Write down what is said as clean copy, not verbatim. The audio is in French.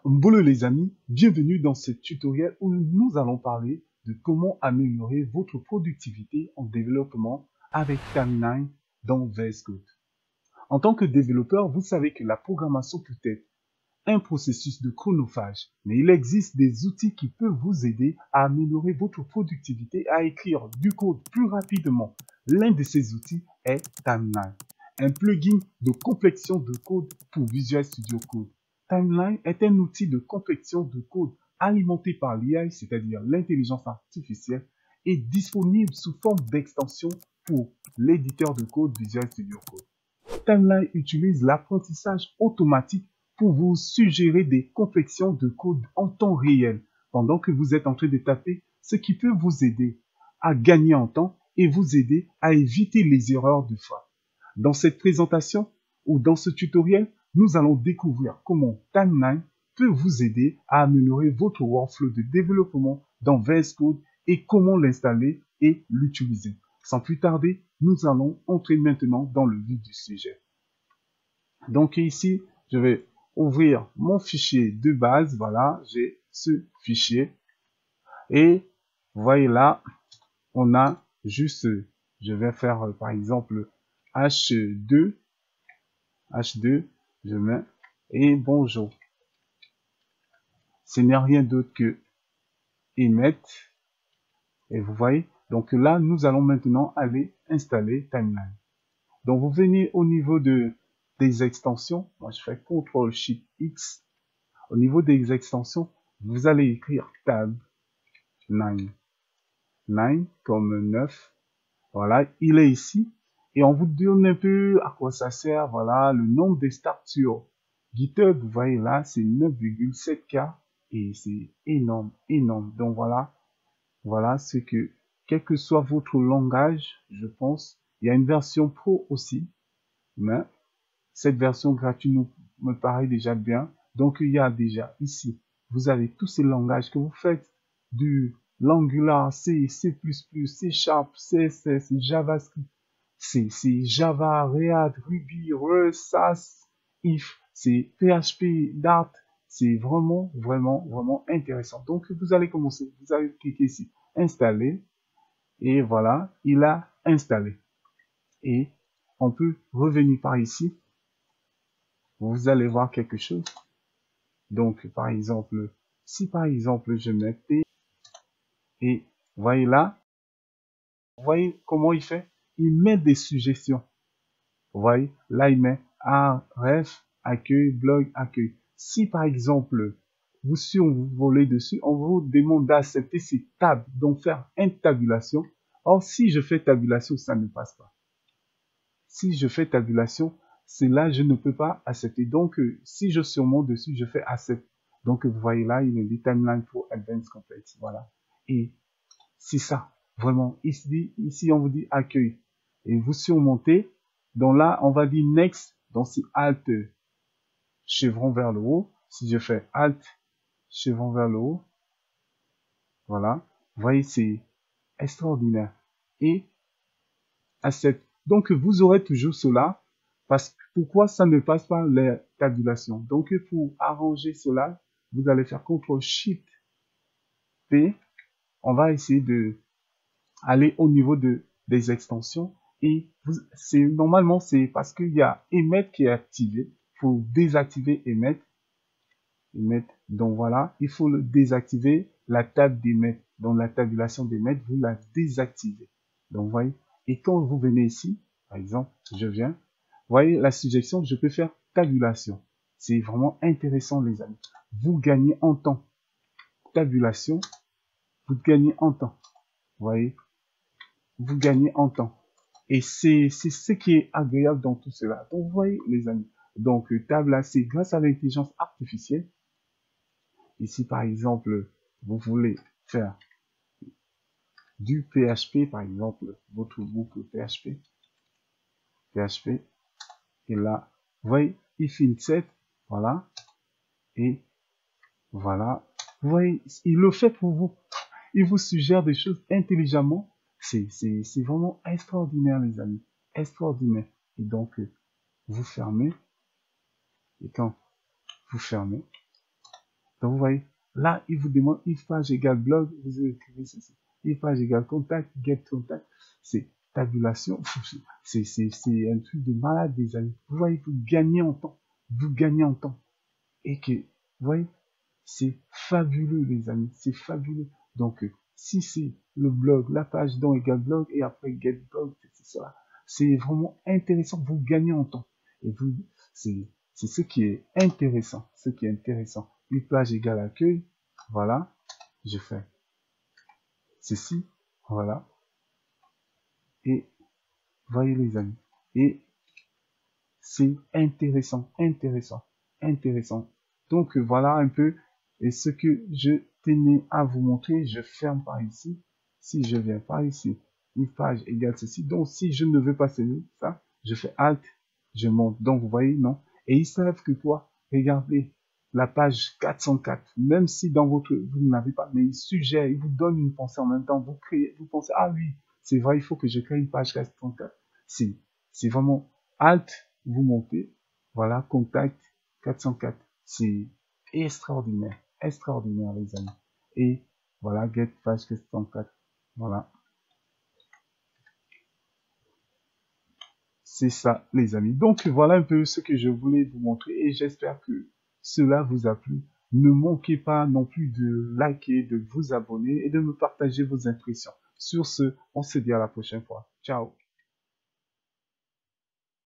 Bonjour les amis, bienvenue dans ce tutoriel où nous allons parler de comment améliorer votre productivité en développement avec Timeline dans VS Code. En tant que développeur, vous savez que la programmation peut être un processus de chronophage, mais il existe des outils qui peuvent vous aider à améliorer votre productivité, à écrire du code plus rapidement. L'un de ces outils est Timeline, un plugin de complexion de code pour Visual Studio Code. Timeline est un outil de complexion de code alimenté par l'IA, c'est-à-dire l'intelligence artificielle, et disponible sous forme d'extension pour l'éditeur de code Visual Studio Code. Timeline utilise l'apprentissage automatique pour vous suggérer des complexions de code en temps réel pendant que vous êtes en train de taper, ce qui peut vous aider à gagner en temps et vous aider à éviter les erreurs de frappe. Dans cette présentation ou dans ce tutoriel, nous allons découvrir comment Timeline peut vous aider à améliorer votre workflow de développement dans VS Code et comment l'installer et l'utiliser. Sans plus tarder, nous allons entrer maintenant dans le vif du sujet. Donc ici, je vais ouvrir mon fichier de base. Voilà, j'ai ce fichier. Et vous voyez là, on a juste, je vais faire par exemple H2, je mets, et bonjour. Ce n'est rien d'autre que emmet. Et vous voyez, donc là, nous allons maintenant aller installer Timeline. Donc vous venez au niveau des extensions. Moi, je fais CTRL-SHIFT-X. Au niveau des extensions, vous allez écrire tab 9. 9 comme 9. Voilà, il est ici. Et on vous donne un peu à quoi ça sert. Voilà, le nombre de starts sur GitHub, vous voyez là, c'est 9,7K. Et c'est énorme, énorme. Donc voilà ce que, quel que soit votre langage, je pense, il y a une version pro aussi. Mais cette version gratuite me paraît déjà bien. Donc, il y a déjà ici, vous avez tous ces langages que vous faites du l'Angular, C, C++, C Sharp, CSS, JavaScript, c'est Java, React, Ruby, Rust, SAS, If, c'est PHP, Dart. C'est vraiment, vraiment, vraiment intéressant. Donc, vous allez commencer. Vous allez cliquer ici, installer. Et voilà, il a installé. Et on peut revenir par ici. Vous allez voir quelque chose. Donc, par exemple, si par exemple, je mettais, et voyez là, vous voyez comment il fait? Il met des suggestions. Vous voyez, là, il met ref, accueil, blog, accueil. Si par exemple, vous survolez dessus, on vous demande d'accepter ces tables, donc faire une tabulation. Or, si je fais tabulation, ça ne passe pas. Si je fais tabulation, c'est là, je ne peux pas accepter. Donc, si je surmonte dessus, je fais accept. Donc, vous voyez là, il me dit Timeline for Advanced Complex. Voilà. Et c'est ça. Vraiment. Ici, on vous dit accueil. Et vous surmontez. Donc là, on va dire next. Donc, c'est Alt, chevron vers le haut. Si je fais Alt, chevron vers le haut. Voilà. Vous voyez, c'est extraordinaire. Et accept. Donc, vous aurez toujours cela. Parce que pourquoi ça ne passe pas les tabulations? Donc, pour arranger cela, vous allez faire CTRL-SHIFT-P. On va essayer de aller au niveau des extensions. Et normalement, c'est parce qu'il y a emmet qui est activé. Il faut désactiver emmet. Donc voilà, il faut le désactiver la table d'emmet. Donc la tabulation d'emmet, vous la désactivez. Donc vous voyez. Et quand vous venez ici, par exemple, je viens. Vous voyez la suggestion, je peux faire tabulation. C'est vraiment intéressant, les amis. Vous gagnez en temps. Tabulation, vous gagnez en temps. Vous voyez, vous gagnez en temps. Et c'est ce qui est agréable dans tout cela. Donc, vous voyez, les amis. Donc, table, c'est grâce à l'intelligence artificielle. Ici, par exemple, vous voulez faire du PHP, par exemple, votre boucle PHP. Et là, vous voyez, if inset, voilà, et voilà, vous voyez, il le fait pour vous, il vous suggère des choses intelligemment, c'est vraiment extraordinaire, les amis, extraordinaire. Et donc, vous fermez, et quand vous fermez, Donc, vous voyez, là, il vous demande if page égale blog, vous écrivez ceci. If page égale contact, get contact, c'est tabulation. C'est un truc de malade, les amis. Vous voyez, vous gagnez en temps. Vous gagnez en temps. Et que, vous voyez, c'est fabuleux, les amis. C'est fabuleux. Donc, si c'est le blog, la page dont égale blog, et après get blog, c'est ça. C'est vraiment intéressant. Vous gagnez en temps. Et vous, c'est ce qui est intéressant. Ce qui est intéressant. Une page égale accueil. Voilà. Je fais ceci. Voilà. Et, voyez, les amis. Et c'est intéressant, intéressant, intéressant. Donc, voilà un peu et ce que je tenais à vous montrer. Je ferme par ici. Si je viens par ici, une page égale ceci. Donc, si je ne veux pas ça, je fais Alt, je monte. Donc, vous voyez, non. Et ils savent que quoi? Regardez la page 404. Même si dans votre, vous n'avez pas, mais ils suggèrent, ils vous donnent une pensée en même temps. Vous créez, vous pensez, ah oui, c'est vrai, il faut que je crée une page 404. C'est vraiment Alt, vous montez. Voilà, contact 404. C'est extraordinaire. Extraordinaire, les amis. Et voilà, get page 404. Voilà. C'est ça, les amis. Donc, voilà un peu ce que je voulais vous montrer et j'espère que cela vous a plu. Ne manquez pas non plus de liker, de vous abonner et de me partager vos impressions. Sur ce, on se dit à la prochaine fois. Ciao.